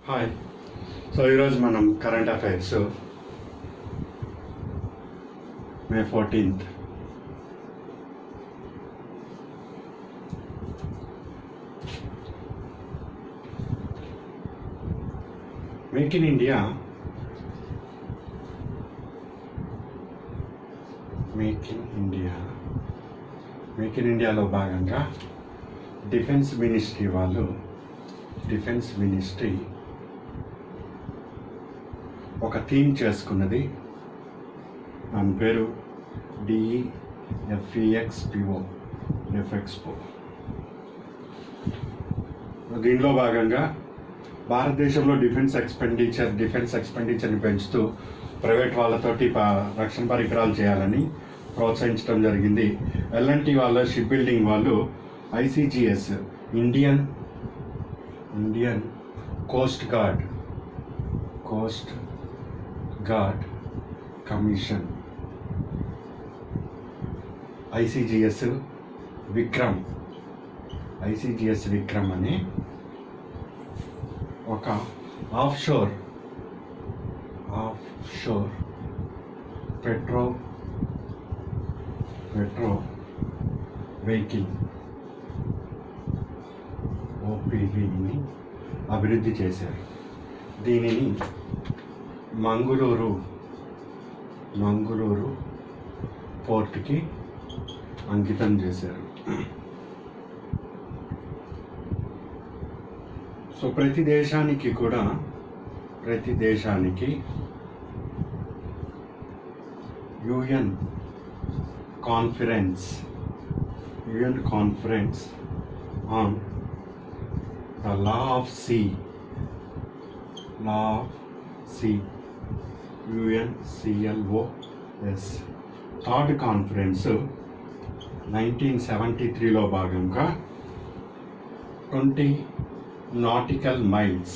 Hi. So ఈరోజు మనం current affairs May 14th make in India make in ఇండియాలో భాగంగా డిఫెన్స్ మినిస్ట్రీ ఒక థీమ్ చేసుకున్నది. దాని పేరు DEFEXPO. దీనిలో భాగంగా భారతదేశంలో డిఫెన్స్ ఎక్స్పెండిచర్ని పెంచుతూ ప్రైవేట్ వాళ్ళతోటి రక్షణ పరికరాలు చేయాలని ప్రోత్సహించడం జరిగింది. L&T వాళ్ళ షిప్ బిల్డింగ్ వాళ్ళు ICGS Indian coast guard commission ICGS Vikram అనే ఒక ఆఫ్షోర్ పెట్రో వెహికల్ OPVని అభివృద్ధి చేశారు. దీనిని మంగుళూరు పోర్ట్కి అంకితం చేశారు. సో ప్రతి దేశానికి UN conference on the law of sea UNCLOS third conference 1973లో భాగంగా 20 nautical miles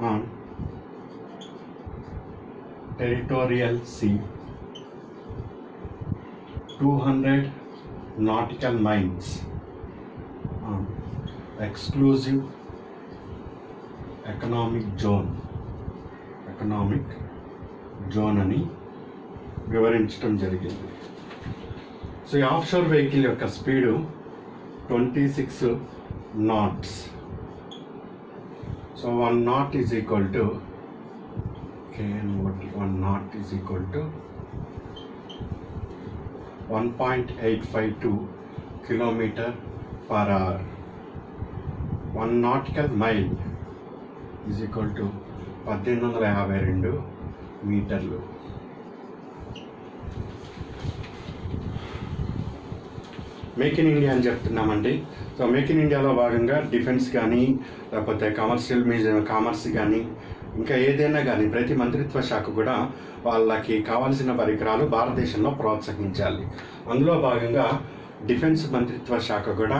on territorial sea, 200 nautical miles on exclusive economic zone అని వివరించడం జరిగింది. సో ఈ ఆఫ్షోర్ వెహికల్ యొక్క speed 26 knots. So 1 knot is equal to 1.852 km/h. 1 nautical mile is equal to 1852 మీటర్లు. Make in India అని చెప్తున్నామండి. So make in ఇండియాలో భాగంగా defence కానీ లేకపోతే కామర్స్ కానీ ఇంకా ఏదైనా కానీ ప్రతి మంత్రిత్వ శాఖ కూడా వాళ్ళకి కావాల్సిన పరికరాలు భారతదేశంలో ప్రోత్సహించాలి. అందులో భాగంగా డిఫెన్స్ మంత్రిత్వ శాఖ కూడా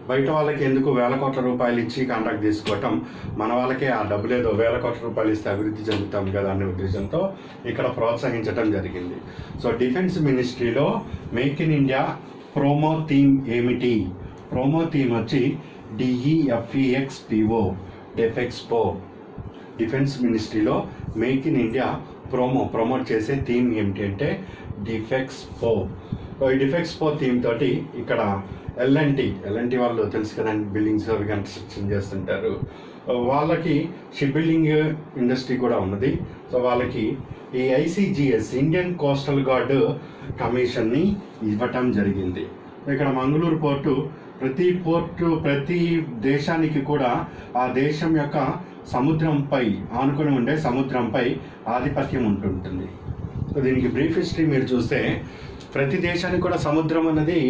బయట వాళ్ళకి ఎందుకు వేల కోట్ల రూపాయలు ఇచ్చి కాంట్రాక్ట్ తీసుకోవటం, మన వాళ్ళకే ఆ డబ్బులు ఏదో వేల కోట్ల రూపాయలు ఇస్తే అభివృద్ధి చెందుతాం కదా అనే ఉద్దేశంతో ఇక్కడ ప్రోత్సహించడం జరిగింది. సో డిఫెన్స్ మినిస్ట్రీలో make in India promo theme ఏమిటి? ప్రోమో థీమ్ వచ్చి DEFEXPO. డిఫెన్స్ మినిస్ట్రీలో మేక్ ఇన్ ఇండియా ప్రమోట్ చేసే థీమ్ ఏమిటి అంటే డిఫెక్స్పో. ఈ డిఫెక్స్పో థీమ్ తోటి ఇక్కడ L&T వాళ్ళు తెలుసు కదండి, బిల్డింగ్స్ అవి కన్స్ట్రక్షన్ చేస్తుంటారు. వాళ్ళకి షిప్ బిల్డింగ్ ఇండస్ట్రీ కూడా ఉన్నది. సో వాళ్ళకి ఈ ICGS ఇండియన్ కోస్టల్ గార్డ్ కమిషన్ని ఇవ్వటం జరిగింది. ఇక్కడ మంగళూరు పోర్టు ప్రతి దేశానికి కూడా ఆ దేశం యొక్క సముద్రంపై ఆధిపత్యం ఉంటుంటుంది. సో దీనికి బ్రీఫ్ హిస్టరీ మీరు చూస్తే ప్రతి దేశానికి కూడా సముద్రం అనేది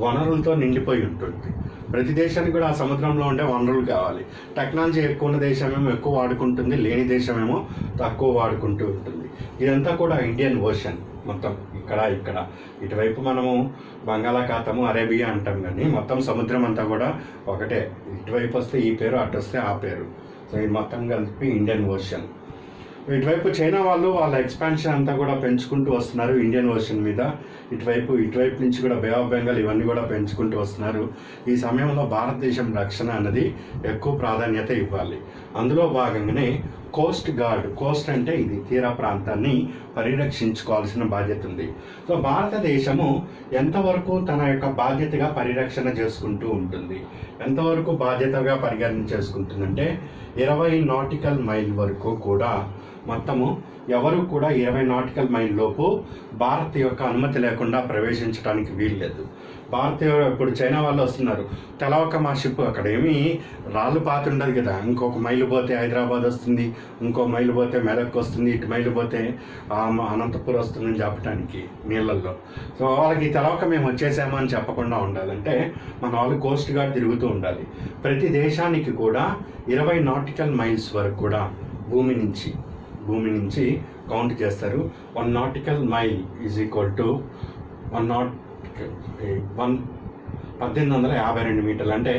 వనరులతో నిండిపోయి ఉంటుంది. ప్రతి దేశానికి కూడా ఆ సముద్రంలో ఉండే వనరులు కావాలి. టెక్నాలజీ ఎక్కువ ఉన్న దేశమేమో ఎక్కువ వాడుకుంటుంది, లేని దేశమేమో తక్కువ వాడుకుంటూ ఉంటుంది. ఇదంతా కూడా ఇండియన్ ఓషన్ మొత్తం ఇక్కడ ఇటువైపు మనము బంగాళాఖాతము, అరేబియా అంటాం, కానీ మొత్తం సముద్రం అంతా కూడా ఒకటే. ఇటువైపు వస్తే ఈ పేరు, అటు వస్తే ఆ పేరు. సో ఇది మొత్తం కలిపి ఇండియన్ ఓషన్. ఇటువైపు చైనా వాళ్ళు వాళ్ళ ఎక్స్పాన్షన్ అంతా కూడా పెంచుకుంటూ వస్తున్నారు ఇండియన్ ఓషన్ మీద. ఇటువైపు నుంచి కూడా బే ఆఫ్ బెంగాల్ ఇవన్నీ కూడా పెంచుకుంటూ వస్తున్నారు. ఈ సమయంలో భారతదేశం రక్షణ అన్నది ఎక్కువ ప్రాధాన్యత ఇవ్వాలి. అందులో భాగంగానే కోస్ట్ గార్డ్, కోస్ట్ అంటే ఇది తీర ప్రాంతాన్ని పరిరక్షించుకోవాల్సిన బాధ్యత ఉంది. సో భారతదేశము ఎంతవరకు తన యొక్క బాధ్యతగా పరిరక్షణ చేసుకుంటూ ఉంటుంది, ఎంతవరకు బాధ్యతగా పరిగణన చేసుకుంటుందంటే 20 నాటికల్ మైల్ వరకు కూడా మొత్తము ఎవరు కూడా 20 నాటికల్ మైల్ లోపు భారత్ యొక్క అనుమతి లేకుండా ప్రవేశించడానికి వీల్లేదు. ఇప్పుడు చైనా వాళ్ళు వస్తున్నారు, తెలవక మా షిప్ అక్కడ ఏమీ రాళ్ళు పాతి ఉండదు కదా, ఇంకొక మైలు పోతే హైదరాబాద్ వస్తుంది, ఇంకో మైలు పోతే మెదక్ వస్తుంది, ఇటు మైలు పోతే అనంతపూర్ వస్తుందని చెప్పడానికి నీళ్ళల్లో. సో వాళ్ళకి తెలవక మేము వచ్చేసామని చెప్పకుండా ఉండాలంటే మన వాళ్ళు కోస్ట్ గార్డ్ తిరుగుతూ ఉండాలి. ప్రతి దేశానికి కూడా 20 నాటికల్ మైల్స్ వరకు కూడా భూమి నుంచి కౌంట్ చేస్తారు. 1 nautical mile is equal to 1852 మీటర్లు, అంటే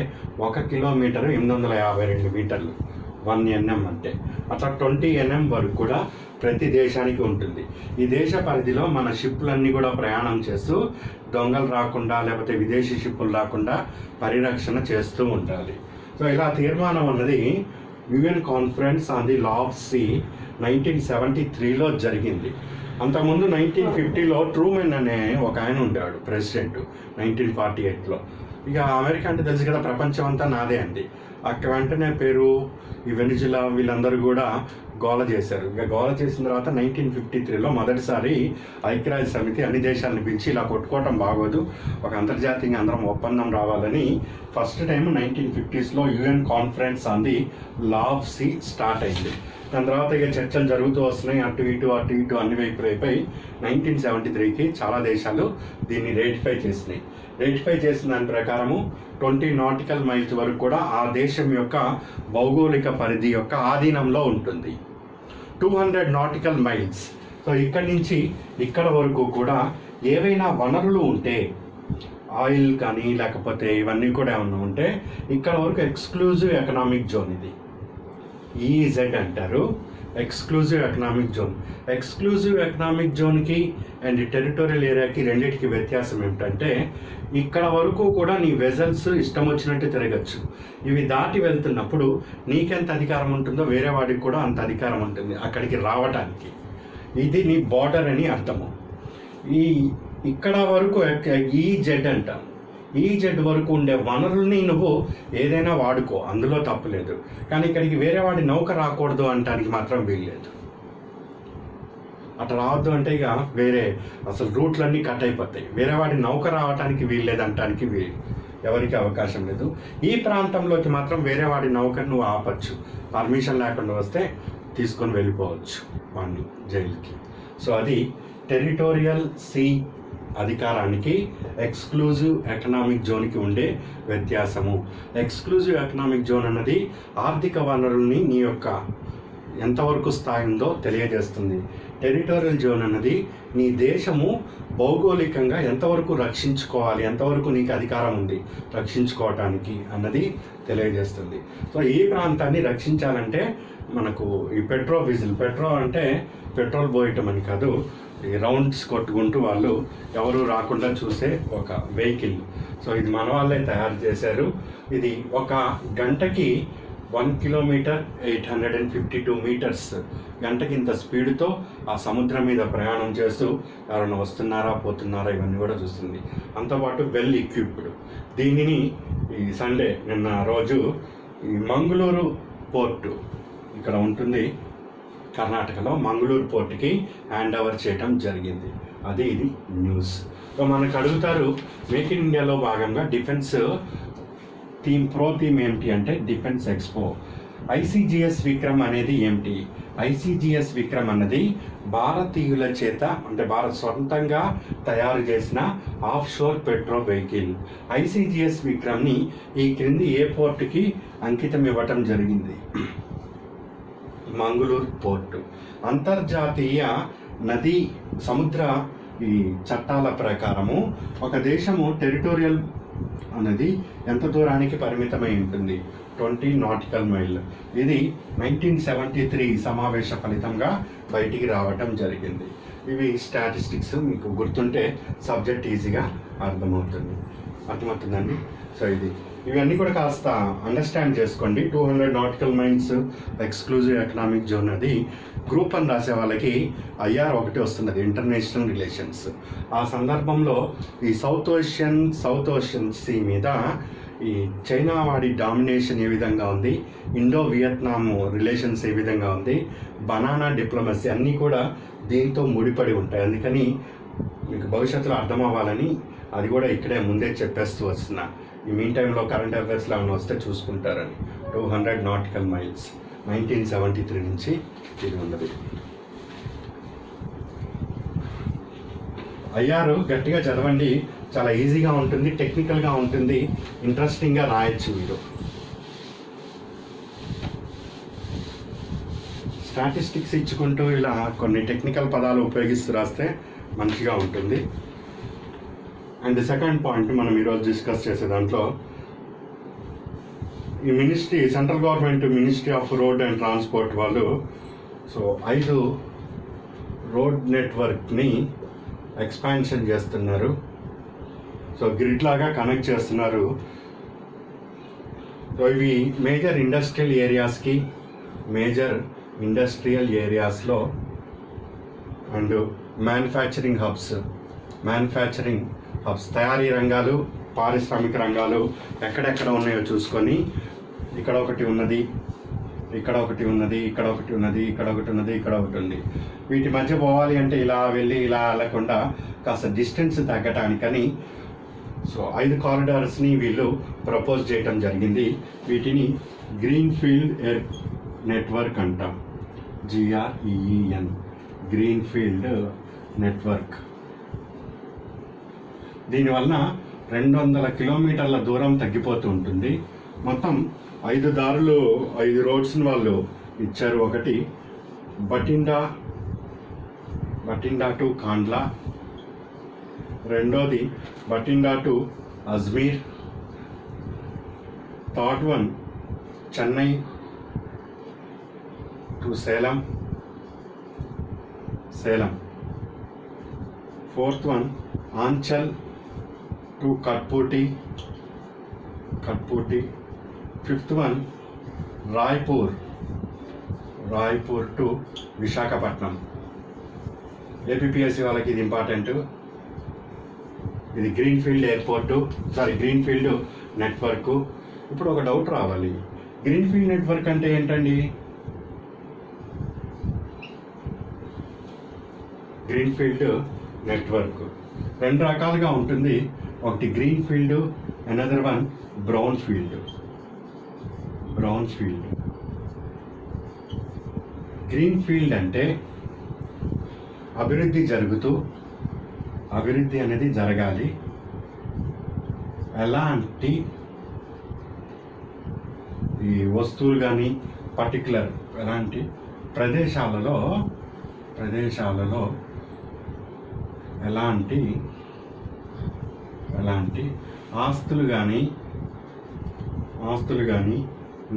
1 కిలోమీటరు 852 మీటర్లు. 1 NM అంటే అట్లా 20 NM వరకు కూడా ప్రతి దేశానికి ఉంటుంది. ఈ దేశ పరిధిలో మన షిప్లన్నీ కూడా ప్రయాణం చేస్తూ దొంగలు రాకుండా లేకపోతే విదేశీ షిప్పులు రాకుండా పరిరక్షణ చేస్తూ ఉండాలి. సో ఇలా తీర్మానం అన్నది UN conference on the law of sea 1973లో జరిగింది. అంతకుముందు 1950లో ట్రూమెన్ అనే ఒక ఆయన ఉండేవాడు ప్రెసిడెంట్. 1948లో ఇక అమెరికా అంటే తెలుసు కదా, ప్రపంచం అంతా నాదే అండి. అక్కడ వెంటనే పెరు, ఈ వెనిజులా వీళ్ళందరూ కూడా గోల చేశారు. ఇక గోల చేసిన తర్వాత 1953లో మొదటిసారి ఐక్యరాజ్య సమితి అన్ని దేశాలను పిలిచి ఇలా కొట్టుకోవటం బాగోదు, ఒక అంతర్జాతీయంగా అందరం ఒప్పందం రావాలని ఫస్ట్ టైం 1950స్లో UN conference on the law of sea start అయింది. దాని తర్వాత ఇక చర్చలు జరుగుతూ వస్తున్నాయి, అటు ఇటు అన్ని వైపులు అయిపోయి 1973కి చాలా దేశాలు దీన్ని రేటిఫై చేసిన దాని ప్రకారము 20 నాటికల్ మైల్స్ వరకు కూడా ఆ దేశం యొక్క భౌగోళిక పరిధి యొక్క ఆధీనంలో ఉంటుంది. 200 నాటికల్ మైల్స్, సో ఇక్కడి నుంచి ఇక్కడ వరకు కూడా ఏవైనా వనరులు ఉంటే, ఆయిల్ కానీ లేకపోతే ఇవన్నీ కూడా ఏమన్నా ఉంటే ఇక్కడ వరకు ఎక్స్క్లూజివ్ ఎకనామిక్ జోన్, ఇది EEZ అంటారు, exclusive economic zone. Exclusive economic జోన్కి అండ్ టెరిటోరియల్ ఏరియాకి రెండింటికి వ్యత్యాసం ఏమిటంటే ఇక్కడ వరకు కూడా నీ వెజల్స్ ఇష్టం వచ్చినట్టు తిరగచ్చు. ఇవి దాటి వెళ్తున్నప్పుడు నీకెంత అధికారం ఉంటుందో వేరే వాడికి కూడా అంత అధికారం ఉంటుంది అక్కడికి రావటానికి. ఇది నీ బార్డర్ అని అర్థము. ఇక్కడ వరకు EEZ అంటాం. EEZ వరకు ఉండే వనరుల్ని నువ్వు ఏదైనా వాడుకో, అందులో తప్పులేదు. కానీ ఇక్కడికి వేరే వాడి నౌక రాకూడదు అంటానికి మాత్రం వీల్లేదు. అట్లా రావద్దు అంటే ఇక వేరే అసలు రూట్లన్నీ కట్ అయిపోతాయి. వేరే వాడి నౌక రావడానికి వీల్లేదు అంటానికి ఎవరికి అవకాశం లేదు. ఈ ప్రాంతంలోకి మాత్రం వేరే వాడి నౌకను నువ్వు ఆపచ్చు, పర్మిషన్ లేకుండా వస్తే తీసుకొని వెళ్ళిపోవచ్చు వాడిని జైలుకి. సో అది టెరిటోరియల్ సీ అధికారానికి ఎక్స్క్లూజివ్ ఎకనామిక్ జోన్కి ఉండే వ్యత్యాసము. ఎక్స్క్లూజివ్ ఎకనామిక్ జోన్ అన్నది ఆర్థిక వనరుల్ని నీ యొక్క ఎంతవరకు స్థాయి ఉందో తెలియజేస్తుంది. టెరిటోరియల్ జోన్ అన్నది నీ దేశము భౌగోళికంగా ఎంతవరకు రక్షించుకోవాలి, ఎంతవరకు నీకు అధికారం ఉంది రక్షించుకోవటానికి అన్నది తెలియజేస్తుంది. సో ఈ ప్రాంతాన్ని రక్షించాలంటే మనకు ఈ పెట్రో అంటే పెట్రోల్ పోయటం అని కాదు, ఈ రౌండ్స్ కొట్టుకుంటూ వాళ్ళు ఎవరు రాకుండా చూసే ఒక వెహికల్. సో ఇది మన వాళ్ళే తయారు చేశారు. ఇది ఒక గంటకి 1 కిలోమీటర్ 852 మీటర్స్ గంటకి ఇంత స్పీడ్తో ఆ సముద్రం మీద ప్రయాణం చేస్తూ ఎవరైనా వస్తున్నారా పోతున్నారా ఇవన్నీ కూడా చూస్తుంది. అంతపాటు వెల్ ఎక్విప్డ్. దీనిని ఈ సండే నిన్న రోజు ఈ మంగళూరు పోర్టు ఇక్కడ ఉంటుంది కర్ణాటకలో, మంగళూరు పోర్టుకి హ్యాండ్ ఓవర్ చేయటం జరిగింది. అది ఇది న్యూస్. సో మనకు అడుగుతారు మేక్ ఇన్ ఇండియాలో భాగంగా డిఫెన్స్ థీమ్ ఏమిటి అంటే డిఫెన్స్ ఎక్స్పో. ICGS విక్రమ్ అనేది ఏమిటి? ICGS విక్రమ్ అన్నది భారతీయుల చేత అంటే భారత్ సొంతంగా తయారు చేసిన of sure petro vehicle. ICGS విక్రమ్ని ఈ క్రింది ఏ పోర్టుకి అంకితం ఇవ్వటం జరిగింది? మంగళూరు పోర్టు. అంతర్జాతీయ నది సముద్ర ఈ చట్టాల ప్రకారము ఒక దేశము టెరిటోరియల్ అనేది ఎంత దూరానికి పరిమితమై ఉంటుంది? 20 నాటికల్ మైల్. ఇది 1973 సమావేశ ఫలితంగా బయటికి రావటం జరిగింది. ఇవి స్టాటిస్టిక్స్, మీకు గుర్తుంటే సబ్జెక్ట్ ఈజీగా అర్థమవుతుందండి. సో ఇవన్నీ కూడా కాస్త అండర్స్టాండ్ చేసుకోండి. 200 nautical miles exclusive economic zone అది గ్రూప్ అని రాసే వాళ్ళకి IR 1 వస్తున్నది, ఇంటర్నేషనల్ రిలేషన్స్. ఆ సందర్భంలో ఈ సౌత్ ఓషియన్ సీ మీద ఈ చైనా వాడి డామినేషన్ ఏ విధంగా ఉంది, ఇండో వియత్నాం రిలేషన్స్ ఏ విధంగా ఉంది, బనానా డిప్లొమసీ అన్నీ కూడా దీంతో ముడిపడి ఉంటాయి. అందుకని మీకు భవిష్యత్తులో అర్థం అవ్వాలని అది కూడా ఇక్కడే ముందే చెప్పేస్తూ వస్తున్నా. ఈ మీన్ టైంలో కరెంట్ అఫైర్స్లో ఏమైనా వస్తే చూసుకుంటారని. 200 నాటికల్ మైల్స్ 1973 నుంచి ఇది ఉన్నది. IR గట్టిగా చదవండి, చాలా ఈజీగా ఉంటుంది, టెక్నికల్గా ఉంటుంది, ఇంట్రెస్టింగ్గా రాయొచ్చు మీరు. స్టాటిస్టిక్స్ ఇచ్చుకుంటూ ఇలా కొన్ని టెక్నికల్ పదాలు ఉపయోగిస్తూ రాస్తే మంచిగా ఉంటుంది. అండ్ సెకండ్ పాయింట్ మనం ఈరోజు డిస్కస్ చేసే దాంట్లో ఈ central government ministry of road and transport వాళ్ళు 5 రోడ్ నెట్వర్క్ని ఎక్స్పాన్షన్ చేస్తున్నారు. గ్రిడ్ లాగా కనెక్ట్ చేస్తున్నారు. ఇవి మేజర్ ఇండస్ట్రియల్ ఏరియాస్లో అండ్ మ్యానుఫ్యాక్చరింగ్ హబ్స్ తయారీ రంగాలు, పారిశ్రామిక రంగాలు ఎక్కడెక్కడ ఉన్నాయో చూసుకొని, ఇక్కడ ఒకటి ఉన్నది, ఇక్కడ ఒకటి ఉన్నది, ఇక్కడ ఒకటి ఉన్నది, ఇక్కడ ఒకటి ఉన్నది, ఇక్కడ ఒకటి ఉంది. వీటి మధ్య పోవాలి అంటే ఇలా వెళ్ళి ఇలా వెళ్ళకుండా కాస్త డిస్టెన్స్ తగ్గటానికని 5 కారిడార్స్ని వీళ్ళు ప్రపోజ్ చేయటం జరిగింది. వీటిని గ్రీన్ ఫీల్డ్ ఎయిర్ నెట్వర్క్ అంటాం. GREEN, green field network. దీనివలన 200 కిలోమీటర్ల దూరం తగ్గిపోతూ ఉంటుంది. మొత్తం 5 రోడ్స్ని వాళ్ళు ఇచ్చారు. ఒకటి బటిండా టు కాండ్లా, రెండోది Bathinda to Ajmer, third one Chennai to Salem, fourth one ఆంచల్ టు కట్పూటి, fifth one Raipur to Visakhapatnam. APPSC వాళ్ళకి ఇది ఇంపార్టెంట్. ఇది గ్రీన్ ఫీల్డ్ నెట్వర్క్. ఇప్పుడు ఒక డౌట్ రావాలి, గ్రీన్ ఫీల్డ్ నెట్వర్క్ అంటే ఏంటండి? గ్రీన్ ఫీల్డ్ నెట్వర్క్ 2 రకాలుగా ఉంటుంది. ఒకటి green field, another one brown field. Green field అంటే అభివృద్ధి అనేది జరగాలి. ఎలాంటి ఈ వస్తువులు కానీ పర్టికులర్ ఎలాంటి ప్రదేశాలలో ఎలాంటి ఆస్తులు కానీ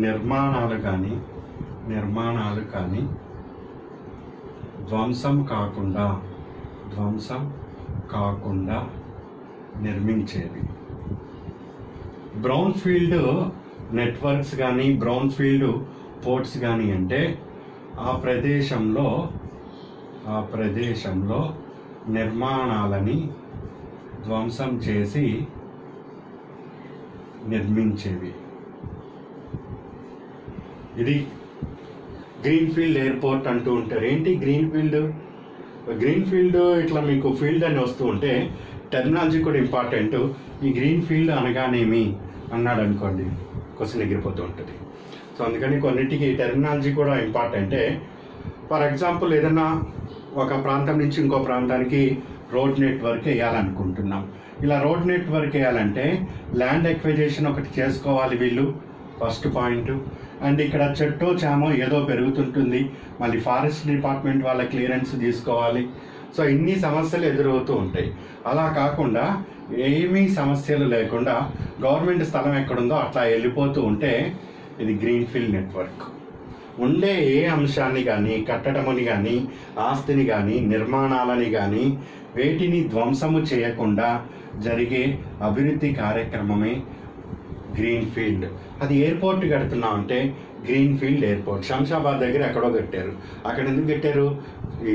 నిర్మాణాలు కానీ ధ్వంసం కాకుండా నిర్మించేది. బ్రౌన్ ఫీల్డ్ నెట్వర్క్స్ కానీ బ్రౌన్ ఫీల్డ్ పోర్ట్స్ కానీ అంటే ఆ ప్రదేశంలో నిర్మాణాలని ధ్వంసం చేసి నిర్మించేవి. ఇది గ్రీన్ ఫీల్డ్ ఎయిర్పోర్ట్ అంటూ ఉంటారు. ఏంటి గ్రీన్ ఫీల్డ్? ఇట్లా మీకు ఫీల్డ్ అని వస్తూ ఉంటే టెర్మినాలజీ కూడా ఇంపార్టెంట్. ఈ గ్రీన్ ఫీల్డ్ అనగానేమి అన్నాడు అనుకోండి, క్వశ్చన్ ఎగిరిపోతూ ఉంటుంది. అందుకని కొన్నిటికి టెర్మినాలజీ కూడా ఇంపార్టెంటే. ఫర్ ఎగ్జాంపుల్, ఏదన్నా ఒక ప్రాంతం నుంచి ఇంకో ప్రాంతానికి రోడ్ నెట్వర్క్ వేయాలనుకుంటున్నాం. ఇలా రోడ్ నెట్వర్క్ వేయాలంటే ల్యాండ్ ఎక్విజిషన్ ఒకటి చేసుకోవాలి వీళ్ళు, ఫస్ట్ పాయింట్. అండ్ ఇక్కడ చెట్టో చామో ఏదో పెరుగుతుంటుంది, మళ్ళీ ఫారెస్ట్ డిపార్ట్మెంట్ వాళ్ళ క్లియరెన్స్ తీసుకోవాలి. సో ఇన్ని సమస్యలు ఎదురవుతూ ఉంటాయి. అలా కాకుండా ఏమీ సమస్యలు లేకుండా గవర్నమెంట్ స్థలం ఎక్కడుందో అట్లా వెళ్ళిపోతూ ఉంటే ఇది గ్రీన్ఫీల్డ్ నెట్వర్క్. ఉండే ఏ అంశాన్ని కానీ, కట్టడముని కానీ, ఆస్తిని కానీ, నిర్మాణాలని కానీ వేటిని ధ్వంసము చేయకుండా జరిగే అభివృద్ధి కార్యక్రమమే గ్రీన్ఫీల్డ్. అది ఎయిర్పోర్ట్ కడుతున్నాం అంటే గ్రీన్ఫీల్డ్ ఎయిర్పోర్ట్. శంషాబాద్ దగ్గర ఎక్కడో కట్టారు. అక్కడ ఎందుకు కట్టారు? ఈ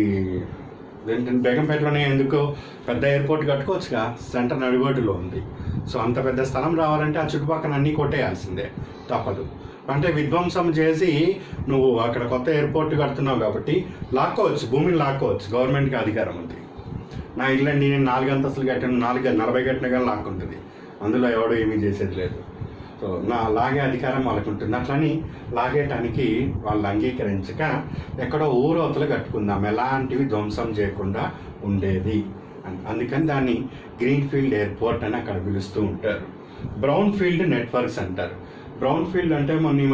బేగంపేటలోనే ఎందుకు పెద్ద ఎయిర్పోర్ట్ కట్టుకోవచ్చుగా, సెంటర్ నడిబొడ్డులో ఉంది. సో అంత పెద్ద స్థలం రావాలంటే ఆ చుట్టుపక్కల అన్నీ కొట్టేయాల్సిందే, తప్పదు. అంటే విధ్వంసం చేసి నువ్వు అక్కడ కొత్త ఎయిర్పోర్ట్ కడుతున్నావు కాబట్టి లాక్కోవచ్చు, భూమిని లాక్కోవచ్చు. గవర్నమెంట్కి అధికారం ఉంది. నా ఇల్లండి నేను 4 అంతస్తులు కట్టాను, 40 కట్టిన కానీ లాక్కుంటుంది. అందులో ఎవడో ఏమీ చేసేది లేదు. సో నా లాగే అధికారం వాళ్ళకు ఉంటుంది. అట్లని లాగేయటానికి వాళ్ళు అంగీకరించక ఎక్కడో ఊరవతలు కట్టుకుందాం, ఎలాంటివి ధ్వంసం చేయకుండా ఉండేది. అందుకని దాన్ని గ్రీన్ఫీల్డ్ ఎయిర్పోర్ట్ అని అక్కడ పిలుస్తూ ఉంటారు. బ్రౌన్ ఫీల్డ్ నెట్వర్క్స్ అంటారు. బ్రౌన్ ఫీల్డ్ అంటే మొన్న ఈ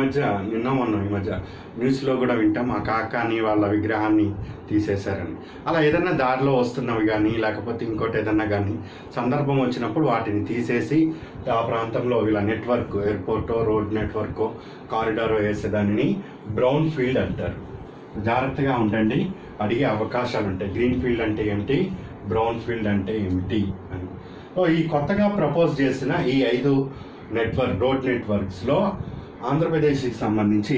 మధ్య న్యూస్లో కూడా వింటాం, ఆ కాకాని వాళ్ళ విగ్రహాన్ని తీసేశారని. అలా ఏదన్నా దారిలో వస్తున్నవి కానీ లేకపోతే ఇంకోటి ఏదన్నా కానీ సందర్భం వచ్చినప్పుడు వాటిని తీసేసి ఆ ప్రాంతంలో ఇలా నెట్వర్క్, ఎయిర్పోర్టో రోడ్ నెట్వర్కో కారిడారో వేసేదానిని బ్రౌన్ ఫీల్డ్ అంటారు. జాగ్రత్తగా ఉండండి, అడిగే అవకాశాలు ఉంటాయి. గ్రీన్ ఫీల్డ్ అంటే ఏమిటి, బ్రౌన్ ఫీల్డ్ అంటే ఏమిటి అని. ఈ కొత్తగా ప్రపోజ్ చేసిన ఈ 5 రోడ్ నెట్వర్క్స్లో ఆంధ్రప్రదేశ్కి సంబంధించి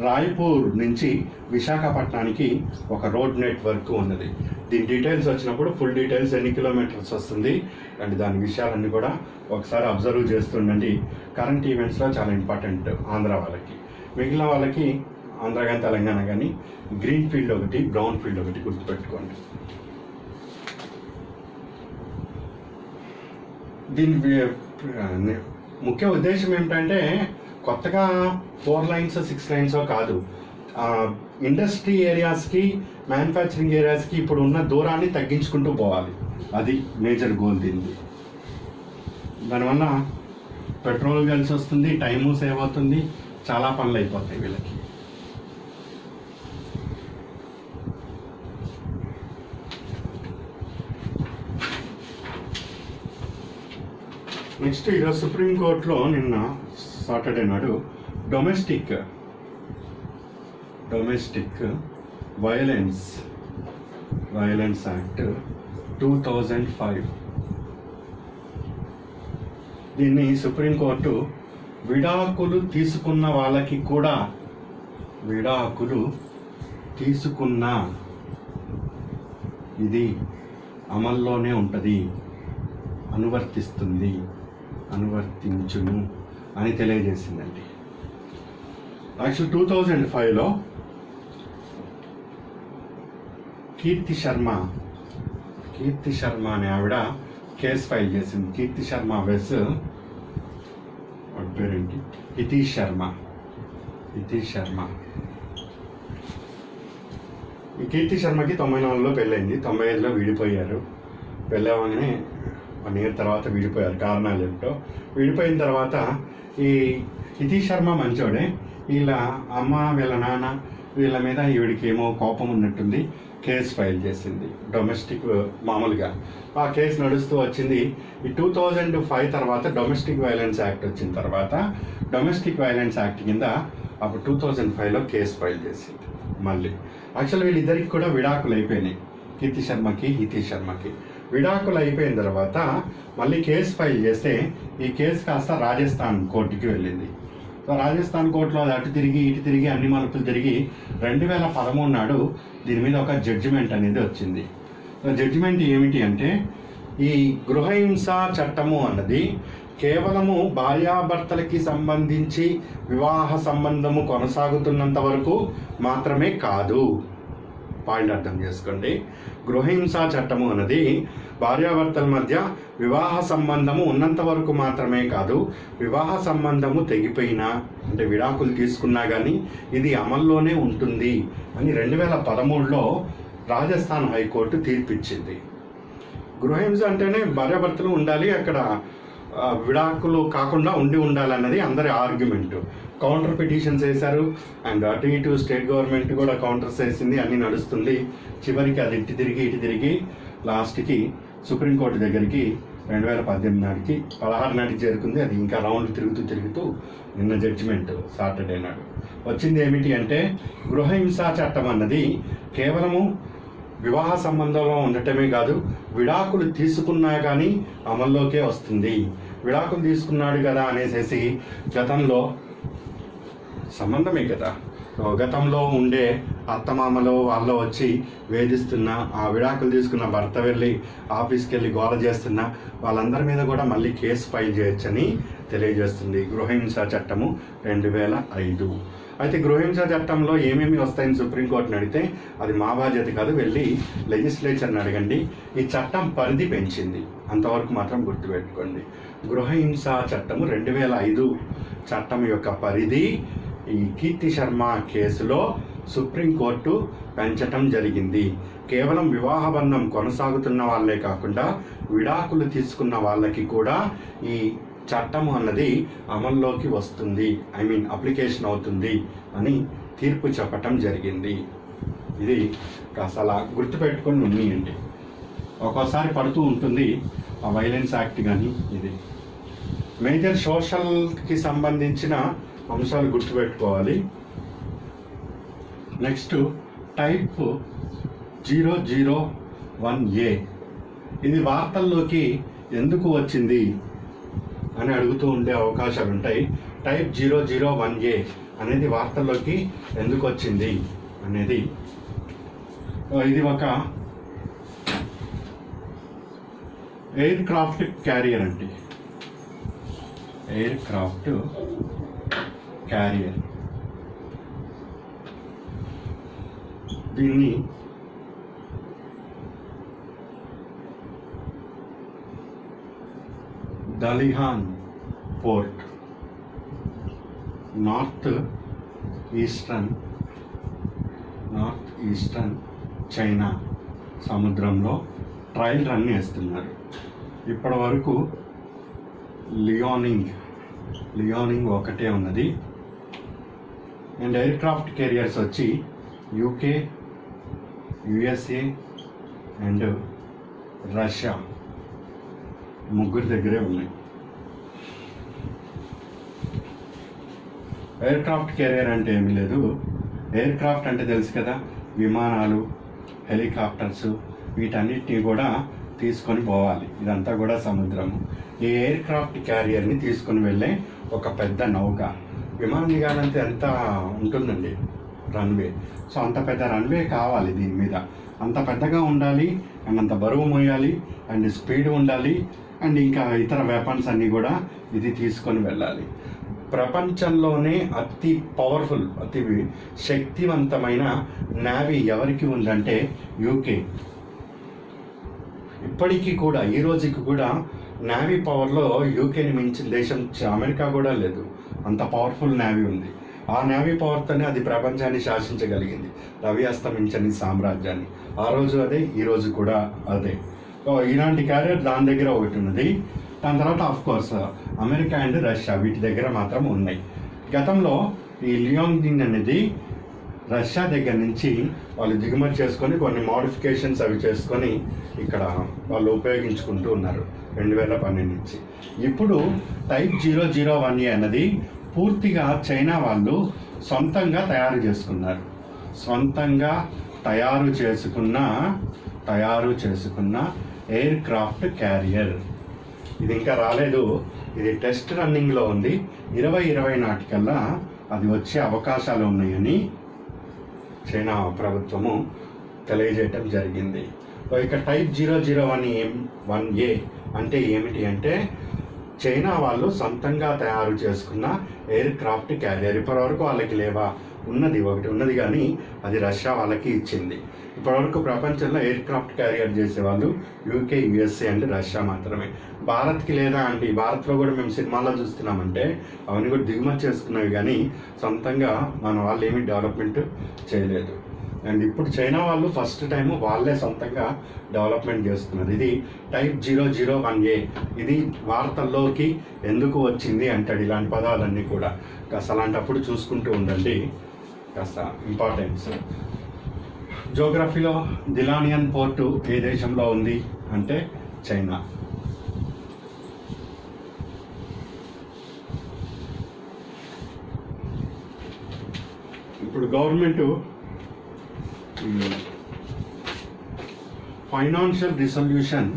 రాయ్పూర్ నుంచి విశాఖపట్నానికి ఒక రోడ్ నెట్వర్క్ ఉన్నది. దీని డీటెయిల్స్ వచ్చినప్పుడు ఫుల్ డీటెయిల్స్ ఎన్ని కిలోమీటర్స్ వస్తుంది అండ్ దాని విషయాలన్నీ కూడా ఒకసారి అబ్జర్వ్ చేస్తుండండి. కరెంట్ ఈవెంట్స్లో చాలా ఇంపార్టెంట్ ఆంధ్ర వాళ్ళకి. మిగిలిన వాళ్ళకి ఆంధ్ర కానీ తెలంగాణ కానీ గ్రీన్ ఫీల్డ్ ఒకటి, బ్రౌన్ ఫీల్డ్ ఒకటి గుర్తుపెట్టుకోండి. దీని ముఖ్య ఉద్దేశం ఏమిటంటే కొత్తగా 4 లైన్స్ 6 లైన్స్ కాదు, ఇండస్ట్రీ ఏరియాస్కి, మ్యానుఫ్యాక్చరింగ్ ఏరియాస్కి ఇప్పుడు ఉన్న దూరాన్ని తగ్గించుకుంటూ పోవాలి. అది మేజర్ గోల్ దీనిది. దానివల్ల పెట్రోల్ కలిసి వస్తుంది, టైము సేవ్ అవుతుంది, చాలా పనులు అయిపోతాయి వీళ్ళకి. నెక్స్ట్ ఈరోజు సుప్రీంకోర్టులో నిన్న సాటర్డే నాడు డొమెస్టిక్ వైలెన్స్ యాక్ట్ 2005 దీన్ని సుప్రీంకోర్టు విడాకులు తీసుకున్న వాళ్ళకి కూడా ఇది అమల్లోనే ఉంటుంది, అనువర్తించును అని తెలియజేసిందండి. యాక్చువల్ 2005లో కీర్తి శర్మ అనే ఆవిడ కేసు ఫైల్ చేసింది. కీర్తి శర్మ వెస్ పేరేంటి, హితీష్ శర్మ. ఈ కీర్తి శర్మకి 94లో పెళ్ళైంది, 95లో విడిపోయారు. పెళ్ళవగానే 1 year తర్వాత విడిపోయారు. కారణాలు ఏమిటో విడిపోయిన తర్వాత ఈ హితీష్ శర్మ మంచోడే, వీళ్ళ అమ్మ వీళ్ళ నాన్న వీళ్ళ మీద ఈవిడికి ఏమో కోపం ఉన్నట్టుంది, కేసు ఫైల్ చేసింది డొమెస్టిక్. మామూలుగా ఆ కేసు నడుస్తూ వచ్చింది. ఈ 2005 తర్వాత డొమెస్టిక్ వైలెన్స్ యాక్ట్ వచ్చిన తర్వాత డొమెస్టిక్ వైలెన్స్ యాక్ట్ కింద అప్పుడు 2005లో కేసు ఫైల్ చేసింది. మళ్ళీ యాక్చువల్ వీళ్ళిద్దరికి కూడా విడాకులు అయిపోయినాయి. కీర్తి శర్మకి, హితీష్ శర్మకి విడాకులు అయిపోయిన తర్వాత మళ్ళీ కేసు ఫైల్ చేస్తే ఈ కేసు కాస్త రాజస్థాన్ కోర్టుకి వెళ్ళింది. సో రాజస్థాన్ కోర్టులో అటు తిరిగి ఇటు తిరిగి అన్ని మలుపులు తిరిగి 2013 నాడు దీని మీద ఒక జడ్జిమెంట్ అనేది వచ్చింది. జడ్జిమెంట్ ఏమిటి అంటే ఈ గృహహింస చట్టము అన్నది కేవలము భార్యాభర్తలకి సంబంధించి వివాహ సంబంధము కొనసాగుతున్నంత వరకు మాత్రమే కాదు. పాయింట్ అర్థం చేసుకోండి. గృహహింసా చట్టము అన్నది భార్యాభర్తల మధ్య వివాహ సంబంధము ఉన్నంత వరకు మాత్రమే కాదు, వివాహ సంబంధము తెగిపోయినా అంటే విడాకులు తీసుకున్నా కానీ ఇది అమల్లోనే ఉంటుంది అని 2013లో రాజస్థాన్ హైకోర్టు తీర్పిచ్చింది. గృహహింస అంటేనే భార్యాభర్తలు ఉండాలి, అక్కడ విడాకులు కాకుండా ఉండాలన్నది అందరి ఆర్గ్యుమెంట్. కౌంటర్ పిటిషన్స్ వేశారు, అండ్ అటు ఇటు స్టేట్ గవర్నమెంట్ కూడా కౌంటర్స్ వేసింది, అన్నీ నడుస్తుంది. చివరికి అది ఇటు తిరిగి లాస్ట్కి సుప్రీంకోర్టు దగ్గరికి 2018 నాటికి 16 నాటికి చేరుకుంది. అది ఇంకా రౌండ్ తిరుగుతూ నిన్న జడ్జిమెంట్ సాటర్డే నాడు వచ్చింది. ఏమిటి అంటే గృహహింసా చట్టం అన్నది కేవలము వివాహ సంబంధంలో ఉండటమే కాదు, విడాకులు తీసుకున్నా కానీ అమల్లోకే వస్తుంది. విడాకులు తీసుకున్నాడు కదా అనేసి గతంలో సంబంధమే కదా, గతంలో ఉండే అత్తమామలో వాళ్ళు వచ్చి వేధిస్తున్న, ఆ విడాకులు తీసుకున్న భర్త వెళ్ళి ఆఫీస్కి వెళ్ళి గోల చేస్తున్న వాళ్ళందరి మీద కూడా మళ్ళీ కేసు ఫైల్ చేయొచ్చని తెలియజేస్తుంది గృహహింసా చట్టము 2005. అయితే గృహహింసా చట్టంలో ఏమేమి వస్తాయని సుప్రీంకోర్టుని అడిగితే అది మా బాధ్యత కాదు, వెళ్ళి లెజిస్లేచర్ని అడగండి. ఈ చట్టం పరిధి పెంచింది, అంతవరకు మాత్రం గుర్తుపెట్టుకోండి. గృహహింసా చట్టము 2005 చట్టం యొక్క పరిధి ఈ కీర్తి శర్మ కేసులో సుప్రీంకోర్టు పెంచటం జరిగింది. కేవలం వివాహ బంధం కొనసాగుతున్న వాళ్ళే కాకుండా విడాకులు తీసుకున్న వాళ్ళకి కూడా ఈ చట్టం అన్నది అమల్లోకి వస్తుంది, అప్లికేషన్ అవుతుంది అని తీర్పు చెప్పటం జరిగింది. ఇది అసలు గుర్తుపెట్టుకొని ఉన్నాయండి. ఒక్కోసారి పడుతూ ఉంటుంది ఆ వైలెన్స్ యాక్ట్ కానీ. ఇది మేజర్ సోషల్కి సంబంధించిన అంశాలు గుర్తుపెట్టుకోవాలి. నెక్స్ట్ టైప్ 001A, ఇది వార్తల్లోకి ఎందుకు వచ్చింది అని అడుగుతూ ఉండే అవకాశాలు ఉంటాయి. టైప్ 001A అనేది వార్తల్లోకి ఎందుకు వచ్చింది అనేది, ఇది ఒక ఎయిర్ క్రాఫ్ట్ క్యారియర్ అండి. ఎయిర్ క్రాఫ్ట్ క్యారియర్, దీన్ని దలిహాన్ పోర్ట్ నార్త్ ఈస్టర్న్ చైనా సముద్రంలో ట్రయల్ రన్ వేస్తున్నారు. ఇప్పటి వరకు లియోనింగ్ ఒకటే ఉన్నది. అండ్ ఎయిర్ క్రాఫ్ట్ కెరియర్స్ వచ్చి యూకే, యుఎస్ఏ అండ్ రష్యా ముగ్గురు దగ్గరే ఉన్నాయి. ఎయిర్ క్రాఫ్ట్ కెరియర్ అంటే ఏమీ లేదు. ఎయిర్ క్రాఫ్ట్ అంటే తెలుసు కదా, విమానాలు, హెలికాప్టర్స్, వీటన్నిటిని కూడా తీసుకొని పోవాలి. ఇదంతా కూడా సముద్రము. ఈ ఎయిర్ క్రాఫ్ట్ క్యారియర్ని తీసుకొని వెళ్ళే ఒక పెద్ద నౌక. విమానం దిగాలంటే ఎంత ఉంటుందండి రన్వే. సో అంత పెద్ద రన్వే కావాలి దీని మీద. అంత పెద్దగా ఉండాలి, అండ్ అంత బరువు మోయాలి, అండ్ స్పీడ్ ఉండాలి, అండ్ ఇంకా ఇతర వెపన్స్ అన్నీ కూడా ఇది తీసుకొని వెళ్ళాలి. ప్రపంచంలోనే అతి పవర్ఫుల్, అతి శక్తివంతమైన నేవీ ఎవరికి ఉందంటే యూకే. ఇప్పటికీ కూడా, ఈ రోజుకి కూడా నేవీ పవర్లో యూకేని మించిన దేశం అమెరికా కూడా లేదు. అంత పవర్ఫుల్ నేవీ ఉంది. ఆ నేవీ పవర్తోనే అది ప్రపంచాన్ని శాసించగలిగింది, రవి అస్తమించని సామ్రాజ్యాన్ని. ఆ రోజు అదే, ఈ రోజు కూడా అదే. ఇలాంటి క్యారియర్ దాని దగ్గర ఒకటి ఉన్నది. దాని తర్వాత ఆఫ్కోర్స్ అమెరికా అండ్ రష్యా, వీటి దగ్గర మాత్రం ఉన్నాయి. గతంలో ఈ లియోనింగ్ అనేది రష్యా దగ్గర నుంచి వాళ్ళు దిగుమతి చేసుకొని కొన్ని మోడిఫికేషన్స్ అవి చేసుకొని ఇక్కడ వాళ్ళు ఉపయోగించుకుంటూ ఉన్నారు 2012 నుంచి. ఇప్పుడు టైప్ 001A అన్నది పూర్తిగా చైనా వాళ్ళు సొంతంగా తయారు చేసుకున్నారు. సొంతంగా తయారు చేసుకున్న ఎయిర్ క్రాఫ్ట్ క్యారియర్. ఇది ఇంకా రాలేదు, ఇది టెస్ట్ రన్నింగ్లో ఉంది. 2020 నాటికల్లా అది వచ్చే అవకాశాలు ఉన్నాయని చైనా ప్రభుత్వము తెలియజేయటం జరిగింది. ఇక టైప్ 001A అంటే ఏమిటి అంటే చైనా వాళ్ళు సొంతంగా తయారు చేసుకున్న ఎయిర్ క్రాఫ్ట్ క్యారియర్. ఇప్పటివరకు వాళ్ళకి లేవా, ఒకటి ఉన్నది కానీ అది రష్యా వాళ్ళకి ఇచ్చింది. ఇప్పటివరకు ప్రపంచంలో ఎయిర్ క్రాఫ్ట్ క్యారియర్ చేసేవాళ్ళు యూకే, యుఎస్ఏ అండ్ రష్యా మాత్రమే. భారత్కి లేదా అండి, భారత్లో కూడా మేము సినిమాల్లో చూస్తున్నామంటే అవన్నీ కూడా దిగుమతి చేసుకున్నవి కానీ సొంతంగా మన వాళ్ళు ఏమీ డెవలప్మెంట్ చేయలేదు. అండ్ ఇప్పుడు చైనా వాళ్ళు ఫస్ట్ టైం వాళ్ళే సొంతంగా డెవలప్మెంట్ చేస్తున్నారు. ఇది టైప్ 001A. ఇది వార్తల్లోకి ఎందుకు వచ్చింది అంటాడు ఇలాంటి పదాలన్నీ కూడా. కాస్త అలాంటప్పుడు చూసుకుంటూ ఉండండి, కాస్త ఇంపార్టెన్స్. జోగ్రఫీలో దిలానియన్ పోర్టు ఏ దేశంలో ఉంది అంటే చైనా. ఇప్పుడు government financial resolution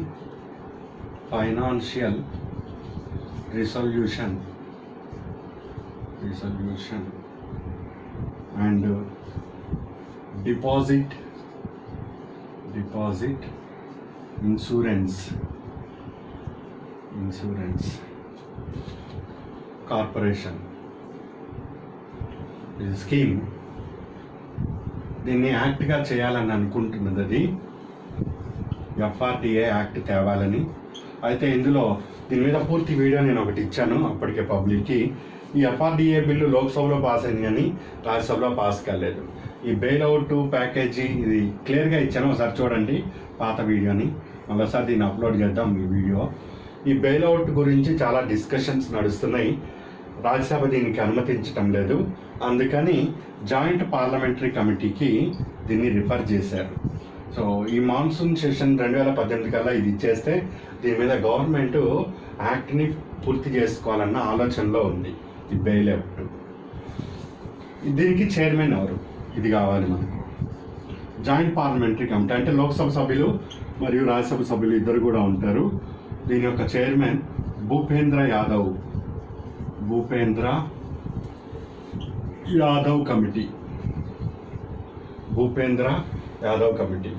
and deposit insurance corporation ఇది స్కీమ్. దీన్ని యాక్ట్గా చేయాలని అనుకుంటున్నది. అది FRDA యాక్ట్ తేవాలని. అయితే ఇందులో దీని మీద పూర్తి వీడియో నేను ఒకటి ఇచ్చాను అప్పటికే పబ్లిక్కి. ఈ FRDA బిల్లు లోక్సభలో పాస్ అయింది కానీ రాజ్యసభలో పాస్ కాలేదు. ఈ బెయిల్అవుట్ ప్యాకేజీ ఇది క్లియర్గా ఇచ్చాను, ఒకసారి చూడండి పాత వీడియోని. మరోసారి దీన్ని అప్లోడ్ చేద్దాం ఈ వీడియో. ఈ బెయిల్అవుట్ గురించి చాలా డిస్కషన్స్ నడుస్తున్నాయి. రాజ్యసభ దీనికి అనుమతించటం లేదు, అందుకని జాయింట్ పార్లమెంటరీ కమిటీకి దీన్ని రిఫర్ చేశారు. సో ఈ మాన్సూన్ సెషన్ 2018 కల్లా ఇది ఇచ్చేస్తే దీని మీద గవర్నమెంట్ యాక్ట్ని పూర్తి చేసుకోవాలన్న ఆలోచనలో ఉంది. ఈ బెయిల్అవుట్ దీనికి చైర్మన్ ఎవరు, ఇది కావాలి మనకు. జాయింట్ పార్లమెంటరీ కమిటీ అంటే లోక్సభ సభ్యులు మరియు రాజ్యసభ సభ్యులు ఇద్దరు కూడా ఉంటారు. దీని యొక్క చైర్మన్ భూపేంద్ర యాదవ్ కమిటీ.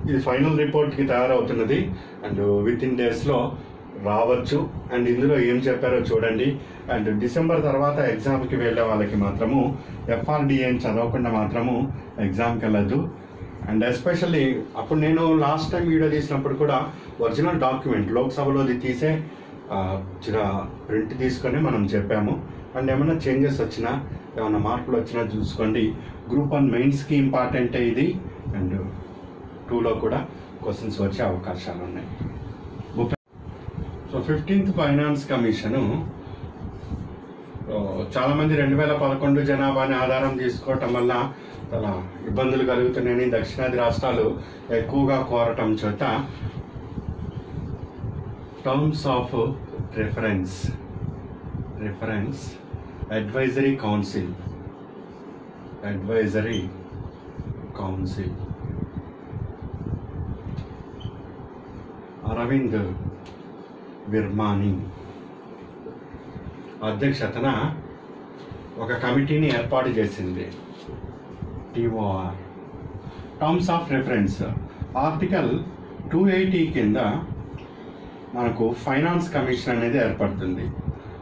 ఇది ఫైనల్ రిపోర్ట్కి తయారవుతున్నది అండ్ విత్ ఇన్ డేస్లో రావచ్చు. అండ్ ఇందులో ఏం చెప్పారో చూడండి. అండ్ డిసెంబర్ తర్వాత ఎగ్జామ్కి వెళ్ళే వాళ్ళకి మాత్రము FRDA చదవకుండా మాత్రము ఎగ్జామ్కి వెళ్ళద్దు. అండ్ ఎస్పెషల్లీ అప్పుడు నేను లాస్ట్ టైం వీడియో తీసినప్పుడు కూడా ఒరిజినల్ డాక్యుమెంట్ లోక్సభలోది తీసే ప్రింట్ తీసుకొని మనం చెప్పాము. అండ్ ఏమైనా చేంజెస్ వచ్చినా ఏమైనా మార్పులు వచ్చినా చూసుకోండి. గ్రూప్ 1 మెయిన్స్కి ఇంపార్టెంటే ఇది. అండ్ 2లో కూడా క్వశ్చన్స్ వచ్చే అవకాశాలు ఉన్నాయి. సో 15th ఫైనాన్స్ కమిషను చాలామంది 2011 జనాభాని ఆధారం తీసుకోవటం వల్ల చాలా ఇబ్బందులు కలుగుతున్నాయని దక్షిణాది రాష్ట్రాలు ఎక్కువగా కోరటం చేత terms of reference advisory council Arvind Virmani అధ్యక్షతన ఒక కమిటీని ఏర్పాటు చేసింది. TOR terms of reference article 280 కింద మనకు ఫైనాన్స్ కమిషన్ అనేది ఏర్పడుతుంది.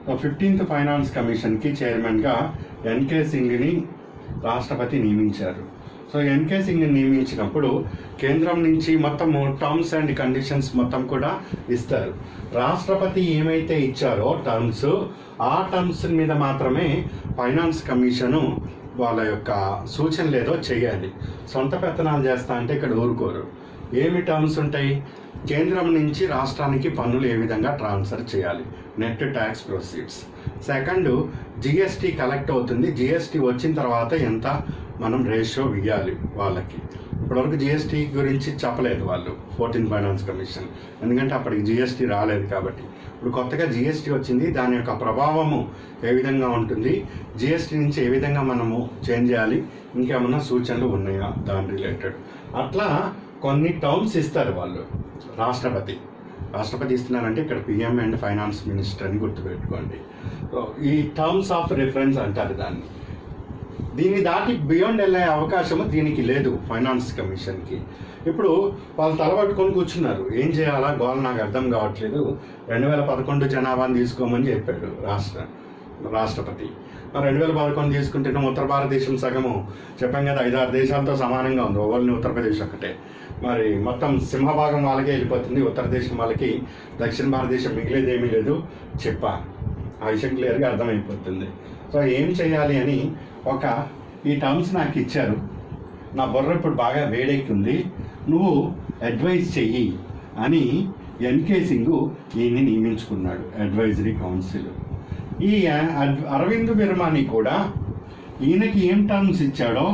15th ఫైనాన్స్ కమిషన్కి చైర్మన్గా NK సింగ్ని రాష్ట్రపతి నియమించారు. సో NK సింగ్ని నియమించినప్పుడు కేంద్రం నుంచి మొత్తము టర్మ్స్ అండ్ కండిషన్స్ మొత్తం కూడా ఇస్తారు. రాష్ట్రపతి ఏమైతే ఇచ్చారో టర్మ్స్, ఆ టర్మ్స్ మీద మాత్రమే ఫైనాన్స్ కమిషను వాళ్ళ యొక్క సూచనలు ఏదో చేయాలి. సొంత పెత్తనాలు చేస్తా అంటే ఇక్కడ ఊరుకోరు. ఏమి టర్మ్స్ ఉంటాయి? కేంద్రం నుంచి రాష్ట్రానికి పన్నులు ఏ విధంగా ట్రాన్స్ఫర్ చేయాలి, net tax proceeds. Second, GST collect అవుతుంది. GST వచ్చిన తర్వాత ఎంత మనం రేషియో ఇవ్వాలి వాళ్ళకి. ఇప్పటివరకు GST గురించి చెప్పలేదు వాళ్ళు 14th ఫైనాన్స్ కమిషన్, ఎందుకంటే అప్పటికి GST రాలేదు కాబట్టి. ఇప్పుడు కొత్తగా GST వచ్చింది, దాని యొక్క ప్రభావము ఏ విధంగా ఉంటుంది, GST నుంచి ఏ విధంగా మనము చేంజ్ చేయాలి, ఇంకేమన్నా సూచనలు ఉన్నాయా దాని రిలేటెడ్. అట్లా కొన్ని టర్మ్స్ ఇస్తారు వాళ్ళు. రాష్ట్రపతి ఇస్తున్నారంటే ఇక్కడ PM అండ్ ఫైనాన్స్ మినిస్టర్ అని గుర్తుపెట్టుకోండి. ఈ టర్మ్స్ ఆఫ్ రిఫరెన్స్ అంటారు దాన్ని. దీన్ని దాటి బియాండ్ వెళ్ళే అవకాశము దీనికి లేదు ఫైనాన్స్ కమిషన్కి. ఇప్పుడు వాళ్ళు తలబట్టుకొని కూర్చున్నారు, ఏం చేయాలా గోల్ నాకు అర్థం కావట్లేదు. 2011 జనాభాని తీసుకోమని చెప్పాడు రాష్ట్రపతి. 2011 తీసుకుంటేనే ఉత్తర భారతదేశం సగము చెప్పాం కదా, 5-6 దేశాలతో సమానంగా ఉంది. ఓన్లీ ఉత్తరప్రదేశ్ ఒకటే. మరి మొత్తం సింహభాగం వాళ్ళకే వెళ్ళిపోతుంది, ఉత్తర దేశం వాళ్ళకి. దక్షిణ భారతదేశం మిగిలేది ఏమీ లేదు చెప్పా. ఆ విషయం క్లియర్గా అర్థమైపోతుంది. సో ఏం చేయాలి అని ఈ టర్మ్స్ నాకు ఇచ్చారు. నా బుర్ర ఇప్పుడు బాగా వేడెక్కింది, నువ్వు అడ్వైజ్ చెయ్యి అని ఎన్కే సింగ్ ఈయన్ని నియమించుకున్నాడు అడ్వైజరీ కౌన్సిల్. ఈ అరవింద్ విర్మాని కూడా ఈయనకి ఏం టర్మ్స్ ఇచ్చాడో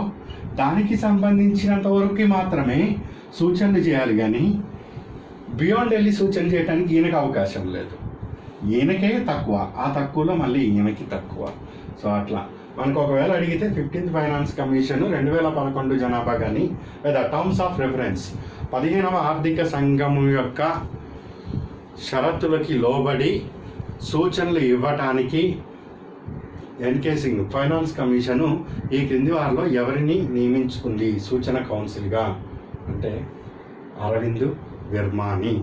దానికి సంబంధించినంత వరకు మాత్రమే సూచనలు చేయాలి, కానీ బియాండ్ వెళ్ళి సూచన చేయడానికి ఈయనకి అవకాశం లేదు. ఈయనకే తక్కువ, ఆ తక్కువలో మళ్ళీ ఈయనకి తక్కువ. సో అట్లా మనకు ఒకవేళ అడిగితే 15th ఫైనాన్స్ కమిషన్ 2011 జనాభా కానీ లేదా టర్మ్స్ ఆఫ్ రెఫరెన్స్ 15వ ఆర్థిక సంఘం యొక్క షరతులకి లోబడి సూచనలు ఇవ్వటానికి ఎన్కే సింగ్ ఫైనాన్స్ కమిషను ఈ క్రింది వారిలో ఎవరిని నియమించుకుంది సూచన కౌన్సిల్గా అంటే అరవింద్ విర్మాని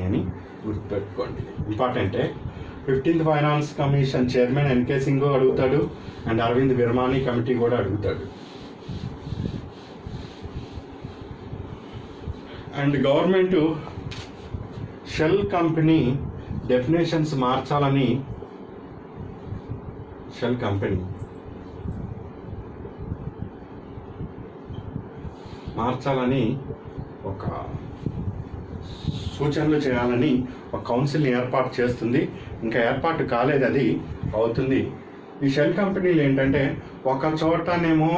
అని గుర్తుపెట్టుకోండి. ఇంపార్టెంటే. 15th finance commission chairman NK Singh అడుగుతాడు అండ్ అరవింద్ విర్మాని కమిటీ కూడా అడుగుతాడు. And government shell company definitions మార్చాలని ఒక సూచనలు చేయాలని ఒక కౌన్సిల్ని ఏర్పాటు చేస్తుంది. ఇంకా ఏర్పాటు కాలేదు, అది అవుతుంది. ఈ షెల్ కంపెనీలు ఏంటంటే ఒక చోటనేమో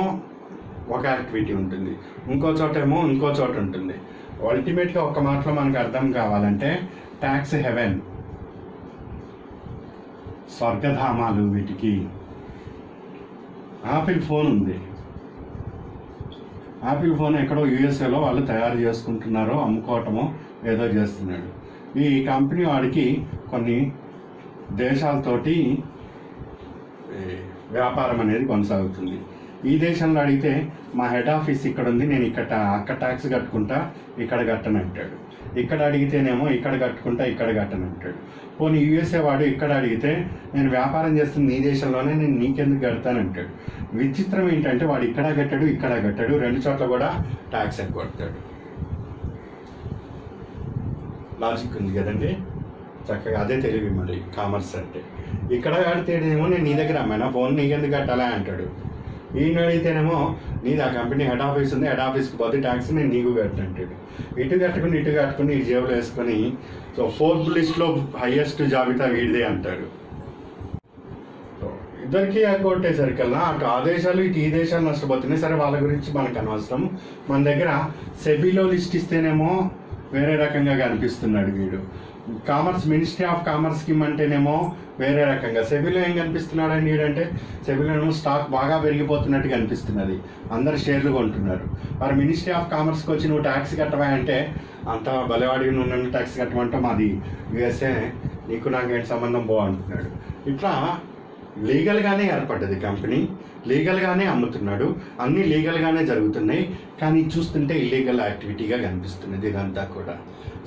ఒక యాక్టివిటీ ఉంటుంది, ఇంకో చోటేమో ఇంకో చోట ఉంటుంది. అల్టిమేట్గా ఒక మాటలో మనకు అర్థం కావాలంటే ట్యాక్స్ హెవెన్, స్వర్గధామాలు వీటికి. యాపిల్ ఫోన్ ఉంది, యాపిల్ ఫోన్ ఎక్కడో యూఎస్ఏలో వాళ్ళు తయారు చేసుకుంటున్నారో అమ్ముకోవటమో ఏదో చేస్తున్నాడు. ఈ కంపెనీ వాడికి కొన్ని దేశాలతోటి వ్యాపారం అనేది కొనసాగుతుంది. ఈ దేశంలో అడిగితే మా హెడ్ ఆఫీస్ ఇక్కడ ఉంది, నేను అక్కడ ట్యాక్స్ కట్టుకుంటా, ఇక్కడ కట్టను అంటాడు. ఇక్కడ అడిగితేనేమో ఇక్కడ కట్టుకుంటా, ఇక్కడ కట్టను అంటాడు. పోనీ యూఎస్ఏ వాడు ఇక్కడ అడిగితే నేను వ్యాపారం చేస్తుంది నీ దేశంలోనే, నేను నీకెందుకు కడతానంటాడు. విచిత్రం ఏంటంటే వాడు ఇక్కడ కట్టాడు, ఇక్కడ కట్టాడు, రెండు చోట్ల కూడా ట్యాక్స్ ఎగ్గొడతాడు. లాజిక్ ఉంది కదండి, చక్కగా అదే తెలివి మరి కామర్స్ అంటే. ఇక్కడ కడితేనేమో నేను నీ దగ్గర అమ్మాయినా ఫోన్ నీకెందుకు కట్టాలా అంటాడు. ఈయన అడిగితేనేమో నీది ఆ కంపెనీ హెడ్ ఆఫీస్ ఉంది, హెడ్ ఆఫీస్కి పోతే ట్యాక్స్ నేను నీకు కట్టంటాడు. ఇటు కట్టుకుని ఈ జేబులో వేసుకొని సో 4th లిస్ట్లో హైయెస్ట్ జాబితా వీడిదే అంటాడు. ఇద్దరికి కొట్టేసరికల్లా అటు ఆ దేశాలు ఇటు ఈ దేశాలు నష్టపోతున్నాయి. సరే వాళ్ళ గురించి మనకు అనవసరం. మన దగ్గర సెబీలో లిస్ట్ ఇస్తేనేమో వేరే రకంగా కనిపిస్తున్నాడు వీడు. Commerce ministry of commerce scheme అంటేనేమో వేరే రకంగా. సెబీలో ఏం కనిపిస్తున్నాడు అండి వీడంటే సెబీలో స్టాక్ బాగా పెరిగిపోతున్నట్టు కనిపిస్తున్నది, అందరు షేర్లు కొంటున్నారు. మరి మినిస్ట్రీ ఆఫ్ కామర్స్కి వచ్చి నువ్వు ట్యాక్స్ కట్టవా అంటే అంత బలవాడి నువ్వు ట్యాక్స్ కట్టమంటే మాది యూఎస్ఏ, నీకు నాకేంటి సంబంధం అంటున్నాడు. ఇట్లా లీగల్గానే ఏర్పడ్డది కంపెనీ, లీగల్గానే అమ్ముతున్నాడు, అన్నీ లీగల్గానే జరుగుతున్నాయి. కానీ చూస్తుంటే ఇల్లీగల్ యాక్టివిటీగా కనిపిస్తున్నది ఇదంతా కూడా.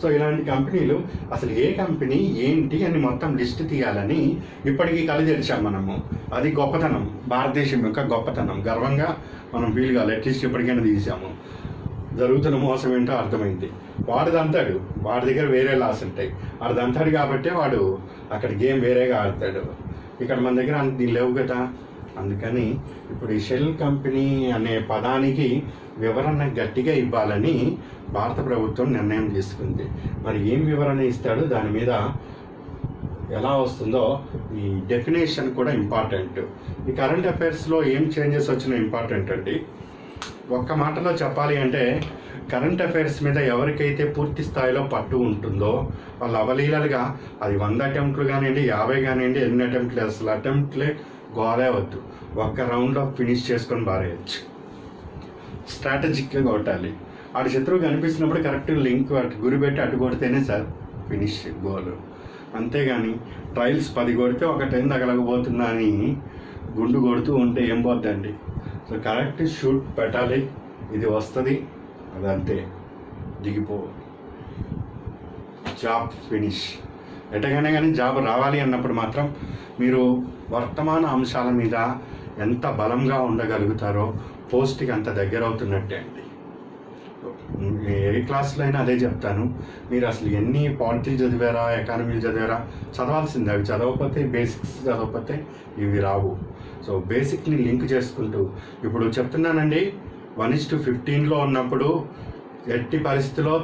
సో ఇలాంటి కంపెనీలు అసలు ఏ కంపెనీ ఏంటి అని మొత్తం లిస్ట్ తీయాలని ఇప్పటికీ కళ్ళు తెరిచాం మనము. అది గొప్పతనం, భారతదేశం యొక్క గొప్పతనం. గర్వంగా మనం ఫీల్ కావాలి, అట్లీస్ట్ ఇప్పటికైనా తీసాము. జరుగుతున్న మోసం ఏంటో అర్థమైంది. వాడు దంతాడు, వాడి దగ్గర వేరే లాస్ ఉంటాయి, వాడు దంతాడు కాబట్టే వాడు అక్కడ గేమ్ వేరేగా ఆడతాడు. ఇక్కడ మన దగ్గర అన్ని లేవు కదా. అందుకని ఇప్పుడు ఈ షెల్ కంపెనీ అనే పదానికి వివరణ గట్టిగా ఇవ్వాలని భారత ప్రభుత్వం నిర్ణయం తీసుకుంది. మరి ఏం వివరణ ఇస్తాడు, దాని మీద ఎలా వస్తుందో ఈ డెఫినేషన్ కూడా ఇంపార్టెంట్. ఈ కరెంట్ అఫైర్స్లో ఏం చేంజెస్ వచ్చినా ఇంపార్టెంట్ అండి. ఒక్క మాటలో చెప్పాలి అంటే కరెంట్ అఫైర్స్ మీద ఎవరికైతే పూర్తి స్థాయిలో పట్టు ఉంటుందో వాళ్ళు అవలీలలుగా అది 100 అటెంప్ట్లు కానివ్వండి, 50 కానివ్వండి, ఎన్ని అటెంప్ట్లు, అసలు అటెంప్ట్లే గోలే వద్దు, ఒక్క రౌండ్లో ఫినిష్ చేసుకొని బారేయచ్చు. స్ట్రాటజిక్గా కొట్టాలి. ఆడు శత్రువు కనిపిస్తున్నప్పుడు కరెక్ట్ లింక్ అటు గురి పెట్టి అటు కొడితేనే సార్ ఫినిష్ గోల్. అంతేగాని ట్రయల్స్ 10 కొడితే ఒక 10 తగలకపోతున్నా అని గుండు కొడుతూ ఉంటే ఏం పోద్దండి. సో కరెక్ట్ షూట్ పెట్టాలి, ఇది వస్తుంది, అదంతే, దిగిపో, జాబ్ ఫినిష్. ఎటగానే కానీ జాబ్ రావాలి అన్నప్పుడు మాత్రం మీరు వర్తమాన అంశాల మీద ఎంత బలంగా ఉండగలుగుతారో పోస్ట్కి అంత దగ్గర అవుతున్నట్టే అండి. ఏ క్లాస్లో అయినా అదే చెప్తాను. మీరు అసలు ఎన్ని పాలిటిక్స్ చదివారా, ఎకానమీలు చదివారా, చదవాల్సిందే. అవి చదవకపోతే, బేసిక్స్ చదవకపోతే ఇవి రావు. సో బేసిక్ని లింక్ చేసుకుంటూ ఇప్పుడు చెప్తున్నానండి. 1:15లో ఉన్నప్పుడు ఎట్టి పరిస్థితిలో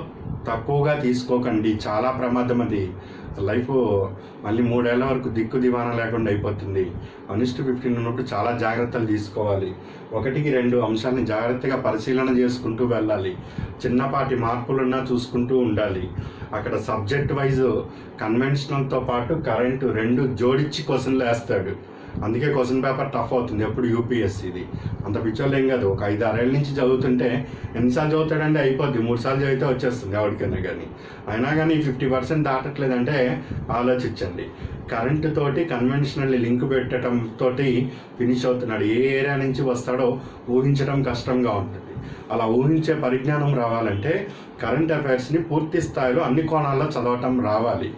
తక్కువగా తీసుకోకండి, చాలా ప్రమాదం అది. లైఫ్ మళ్ళీ 3 ఏళ్ల వరకు దిక్కు దివాణం లేకుండా అయిపోతుంది. 1:15 ఉన్నప్పుడు చాలా జాగ్రత్తలు తీసుకోవాలి. 1-2 అంశాలని జాగ్రత్తగా పరిశీలన చేసుకుంటూ వెళ్ళాలి. చిన్నపాటి మార్పులున్నా చూసుకుంటూ ఉండాలి. అక్కడ సబ్జెక్ట్ వైజ్ కన్వెన్షనల్తో పాటు కరెంటు 2 జోడించి క్వశ్చన్లు వేస్తాడు. అందుకే క్వశ్చన్ పేపర్ టఫ్ అవుతుంది ఎప్పుడు యూపీఎస్సీది. అంత పిచ్చోళ్ళు ఏం కాదు, ఒక 5-6 ఏళ్ళ నుంచి చదువుతుంటే ఎన్నిసార్లు చదువుతాడంటే అయిపోద్ది, 3 సార్లు చదివితే వచ్చేస్తుంది ఎవరికైనా కానీ. అయినా కానీ 50% దాటట్లేదంటే ఆలోచించండి. కరెంటు తోటి కన్వెన్షనల్ లింక్ పెట్టడం తోటి ఫినిష్ అవుతున్నాడు. ఏ ఏరియా నుంచి వస్తాడో ఊహించడం కష్టంగా ఉంటుంది. అలా ఊహించే పరిజ్ఞానం రావాలంటే కరెంట్ అఫైర్స్ని పూర్తి స్థాయిలో అన్ని కోణాల్లో చదవటం రావాలి.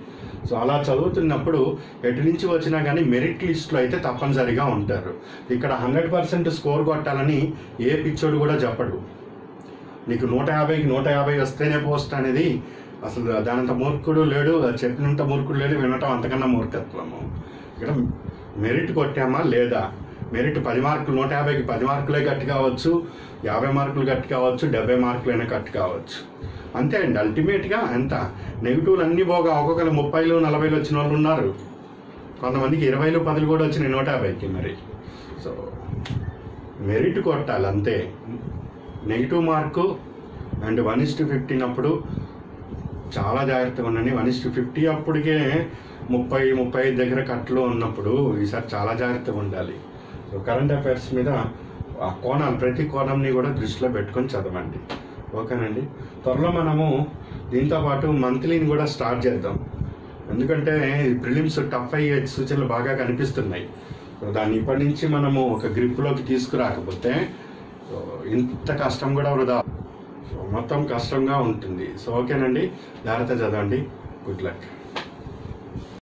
సో అలా చదువుతున్నప్పుడు ఎటు నుంచి వచ్చినా కానీ మెరిట్ లిస్టులో అయితే తప్పనిసరిగా ఉంటారు. ఇక్కడ 100% స్కోర్ కొట్టాలని ఏ పిచ్చోడు కూడా చెప్పడు. నీకు 150కి 150 వస్తేనే పోస్ట్ అనేది అసలు దానంత మూర్ఖుడు లేడు, చెప్పినంత మూర్ఖుడు లేడు, వినటం అంతకన్నా మూర్ఖత్వము. ఇక్కడ మెరిట్ కొట్టామా లేదా, మెరిట్ 10 మార్కులు 150కి 10 మార్కులే కట్టి కావచ్చు, 50 మార్కులు కట్టి కావచ్చు, 70 మార్కులైనా కట్టి కావచ్చు. అంతే అండి. అల్టిమేట్గా ఎంత నెగిటివ్లు అన్నీ పోగా ఒక్కొక్కరు 30లు 40లు వచ్చిన వాళ్ళు ఉన్నారు. కొంతమందికి 20లు 10లు కూడా వచ్చినాయి 150కి. మరి సో మెరిట్ కొట్టాలి అంతే. నెగిటివ్ మార్కు అండ్ 1:15 అప్పుడు చాలా జాగ్రత్తగా ఉండండి. 1:50 అప్పటికే 30-35 దగ్గర కట్లో ఉన్నప్పుడు ఈసారి చాలా జాగ్రత్తగా ఉండాలి. సో కరెంట్ అఫైర్స్ మీద ఆ కోణాలు ప్రతి కోణంని కూడా దృష్టిలో పెట్టుకొని చదవండి. ఓకేనండి. త్వరలో మనము దీంతోపాటు మంత్లీని కూడా స్టార్ట్ చేద్దాం. ఎందుకంటే ప్రిలిమ్స్ టఫ్ అయ్యే సూచనలు బాగా కనిపిస్తున్నాయి. దాన్ని ఇప్పటి నుంచి మనము ఒక గ్రిప్లోకి తీసుకురాకపోతే ఇంత కష్టం కూడా వృధా, మొత్తం కష్టంగా ఉంటుంది. సో ఓకేనండి, జాగ్రత్త చదవండి. Good luck.